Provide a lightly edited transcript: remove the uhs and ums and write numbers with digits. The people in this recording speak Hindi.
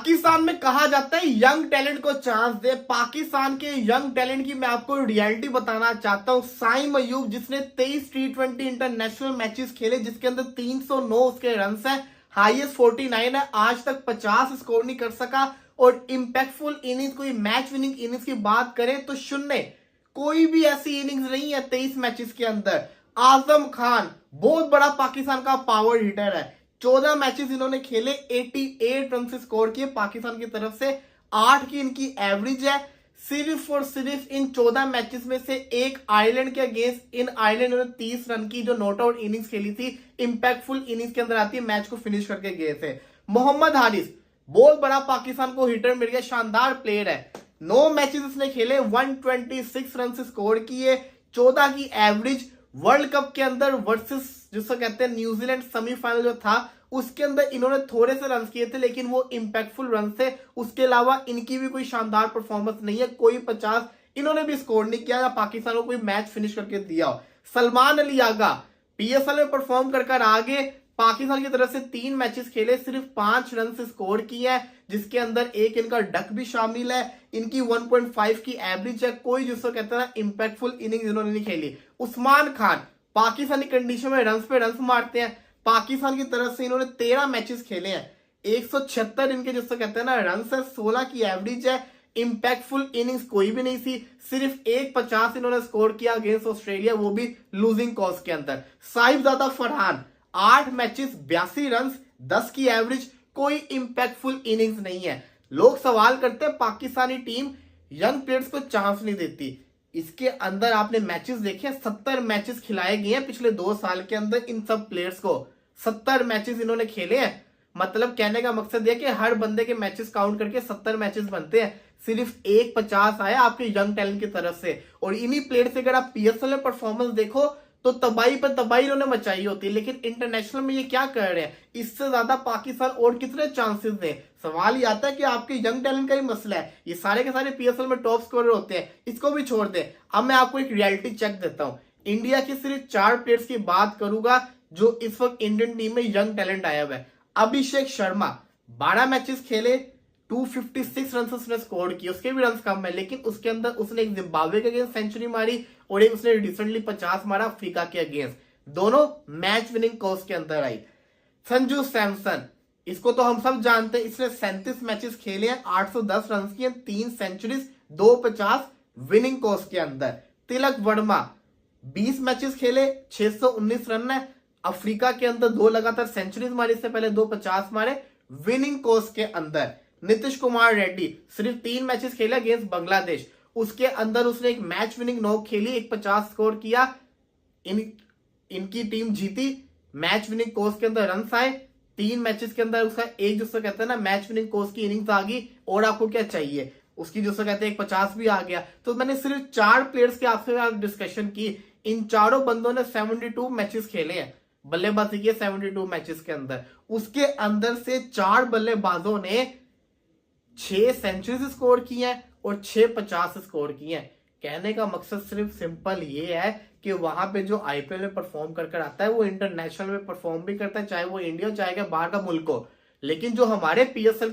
पाकिस्तान में कहा जाता है यंग टैलेंट को चांस दे। पाकिस्तान के यंग टैलेंट की मैं आपको रियलिटी बताना चाहता हूं। साइम अयूब जिसने 23 T20 इंटरनेशनल मैचेस खेले, जिसके अंदर 309 उसके रन है, हाईएस्ट 49 है, आज तक 50 स्कोर नहीं कर सका। और इंपैक्टफुल इनिंग्स, कोई मैच विनिंग इनिंग्स की बात करें तो शून्य, कोई भी ऐसी इनिंग्स नहीं है 23 मैचेस के अंदर। आजम खान बहुत बड़ा पाकिस्तान का पावर हिटर है, 14 मैचेस इन्होंने खेले, 88 रन से स्कोर किए पाकिस्तान की तरफ से, 8 की इनकी एवरेज है। सिर्फ और सिर्फ इन 14 मैचेस में से एक आयरलैंड के अगेंस्ट, इन आयरलैंड ने 30 रन की जो नॉट आउट इनिंग्स खेली थी, इंपैक्टफुल इनिंग्स के अंदर आती है, मैच को फिनिश करके गए थे। मोहम्मद हारिस बहुत बड़ा पाकिस्तान को हिटर मिल गया, शानदार प्लेयर है। 9 मैचेस इसने खेले, 126 रन से स्कोर किए, 14 की एवरेज। वर्ल्ड कप के अंदर वर्सेस जिसको कहते हैं न्यूजीलैंड सेमीफाइनल जो था, उसके अंदर इन्होंने थोड़े से रन किए थे, लेकिन वो इंपैक्टफुल रन थे। उसके अलावा इनकी भी कोई शानदार परफॉर्मेंस नहीं है, कोई 50 इन्होंने भी स्कोर नहीं किया या पाकिस्तान को कोई मैच फिनिश करके दिया हो। सलमान अली आगा पीएसएल में परफॉर्म कर आगे, पाकिस्तान की तरफ से 3 मैचेस खेले, सिर्फ 5 रन से स्कोर किया है, जिसके अंदर एक इनका डक भी शामिल है। इनकी 1.5 की एवरेज है, कोई जिसको कहते हैं इंपैक्टफुल इनिंग इन्होंने नहीं खेली। उस्मान खान पाकिस्तानी कंडीशन में रन पे रन मारते हैं, पाकिस्तान की तरफ से इन्होंने 13 मैचेस खेले हैं, 176 इनके जिसको कहते हैं ना रन है, 16 की एवरेज है। इंपैक्टफुल इनिंग्स कोई भी नहीं थी, सिर्फ 150 इन्होंने स्कोर किया अगेंस्ट ऑस्ट्रेलिया, वो भी लूजिंग कॉज के अंदर। साहिबजादा फरहान 8 मैचेस 82 रन, 10 की एवरेज, कोई इंपैक्टफुल इनिंग्स नहीं है। लोग सवाल करते हैं पाकिस्तानी टीम यंग प्लेयर्स को चांस नहीं देती। इसके अंदर आपने मैचेस देखे, 70 मैचेस खिलाए गए हैं पिछले 2 साल के अंदर इन सब प्लेयर्स को, 70 मैचेस इन्होंने खेले हैं। मतलब कहने का मकसद यह कि हर बंदे के मैचेस काउंट करके 70 मैचेस बनते हैं, सिर्फ 150 आया आपके यंग टैलेंट की तरफ से। और इन्हीं प्लेयर से अगर आप पीएसएल में परफॉर्मेंस देखो तो तबाही पर तबाही इन्होंने मचाई होती है, लेकिन इंटरनेशनल में ये क्या कर रहे हैं, इससे ज्यादा पाकिस्तान और कितने चांसेस दें। सवाल ये आता है कि आपके यंग टैलेंट का ही मसला है, ये सारे के सारे पीएसएल में टॉप स्कोरर होते हैं, इसको भी छोड़ दें। अब मैं आपको एक रियलिटी चेक देता हूं, इंडिया के सिर्फ 4 प्लेयर्स की बात करूंगा जो इस वक्त इंडियन टीम में यंग टैलेंट आया हुआ है। अभिषेक शर्मा 12 मैचेस खेले, 256 रन उसने स्कोर किए, उसके भी रन कम है, लेकिन उसके अंदर उसने एक जिम्बाब्वे के अगेंस्ट सेंचुरी मारी और एक उसने रिसेंटली 50 मारा अफ्रीका के अगेंस्ट, दोनों मैच विनिंग कोर्स के अंदर आई। संजू सैमसन इसको तो हम सब जानते हैं, इसने 37 मैचेस खेले हैं, 810 रन किए, 3 सेंचुरीज, 250 विनिंग कोर्स के अंदर। तिलक वर्मा 20 मैचेस खेले, 619 रन है, अफ्रीका के अंदर 2 लगातार सेंचुरीज मारी, इससे पहले 250 मारे विनिंग कोर्स के अंदर। नीतीश कुमार रेड्डी सिर्फ 3 मैचेस खेले अगेंस्ट बांग्लादेश, उसके अंदर उसने एक मैच विनिंग नॉक खेली, एक 50 स्कोर किया, इनकी टीम जीती, मैच विनिंग कोर्स के अंदर रन आए, 3 मैचेस के अंदर उसका एक जिसको कहते हैं ना मैच विनिंग कोर्स की इनिंग्स आ गई, और आपको क्या चाहिए, उसकी जिसको कहते हैं एक 50 भी आ गया। तो मैंने सिर्फ 4 प्लेयर्स के आपसे डिस्कशन की, इन चारों बंदों ने 72 मैचेस खेले हैं, बल्लेबाजी की 72 मैचेस के अंदर, उसके अंदर से 4 बल्लेबाजों ने 6 सेंचुरीज स्कोर की हैं और 6 50 स्कोर किए हैं। कहने का मकसद सिर्फ सिंपल ये है कि वहां पे जो आईपीएल में परफॉर्म कर आता है वो इंटरनेशनल में परफॉर्म भी करता है, चाहे वो इंडिया चाहे बाहर का मुल्क हो। लेकिन जो हमारे पीएसएल के